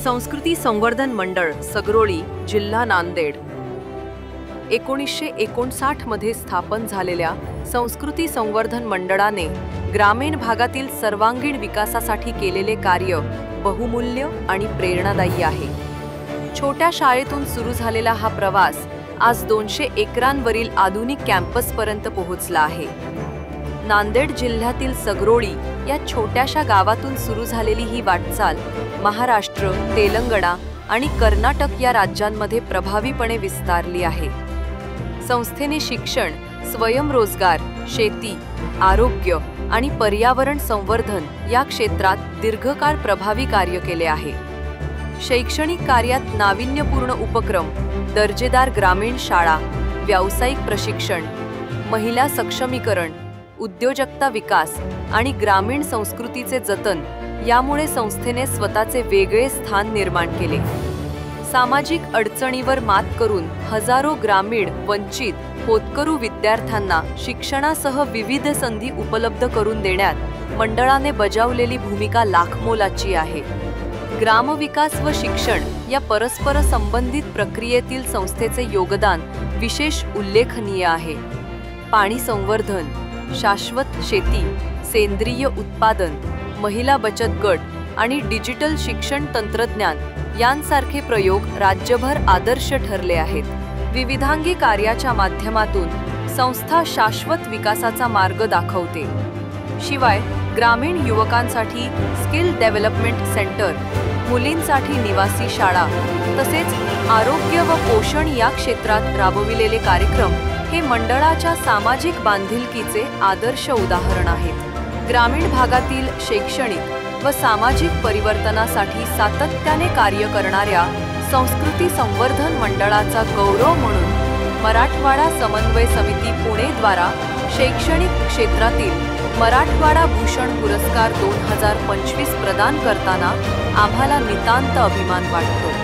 संस्कृती संवर्धन मंडळ सगरोळी, जिल्हा नांदेड। 1959 मध्ये स्थापन झालेल्या संस्कृती संवर्धन मंडळाने ग्रामीण भागातील सर्वांगीण विकासासाठी केलेले कार्य बहुमूल्य आणि प्रेरणादायी आहे। छोट्या शाळेतून सुरू झालेला हा प्रवास आज 200 एकरांवरील आधुनिक कॅम्पसपर्यंत पोहोचला आहे। नांदेड जिल्ह्यातील सगरोळी या छोट्याशा गावातून सुरू झालेली ही वाटचाल महाराष्ट्र, तेलंगणा आणि कर्नाटक या राज्यांमध्ये प्रभावीपणे विस्तारली आहे। संस्थेने शिक्षण, स्वयंरोजगार, शेती, आरोग्य आणि पर्यावरण संवर्धन या क्षेत्रात दीर्घकाळ प्रभावी कार्य केले आहे। शैक्षणिक कार्यात नाविन्यपूर्ण उपक्रम, दर्जेदार ग्रामीण शाळा, व्यावसायिक प्रशिक्षण, महिला सक्षमीकरण, उद्योजकता विकास आणि ग्रामीण संस्कृतीचे जतन यामुळे संस्थेने स्वतःचे वेगळे स्थान निर्माण केले। सामाजिक अडचणीवर मात करून हजारो ग्रामीण, वंचित, होतकरू विद्यार्थ्यांना शिक्षणासह विविध संधी उपलब्ध करून देण्यात मंडळाने बजावलेली भूमिका लाखमोलाची आहे। ग्रामविकास व शिक्षण या परस्पर संबंधित प्रक्रियेतील संस्थेचे योगदान विशेष उल्लेखनीय आहे। पाणी संवर्धन, शाश्वत शेती, सेंद्रिय उत्पादन, महिला बचत गट आणि डिजिटल शिक्षण तंत्रज्ञान यांसारखे प्रयोग राज्यभर आदर्श ठरले आहेत। विविधांगी कार्याच्या माध्यमातून संस्था शाश्वत विकासाचा मार्ग दाखवते। शिवाय ग्रामीण युवकांसाठी स्किल डेव्हलपमेंट सेंटर, मुलींसाठी निवासी शाळा तसेच आरोग्य व पोषण या क्षेत्रात राबविलेले कार्यक्रम हे मंडळाच्या सामाजिक बांधिलकीचे आदर्श उदाहरण आहेत। ग्रामीण भागातील शैक्षणिक व सामाजिक परिवर्तनासाठी सातत्याने कार्य करणाऱ्या संस्कृती संवर्धन मंडळाचा गौरव म्हणून मराठवाडा समन्वय समिती पुणे द्वारा शैक्षणिक क्षेत्रातील मराठवाडा भूषण पुरस्कार 2025 प्रदान करताना आम्हाला नितांत अभिमान वाटतो।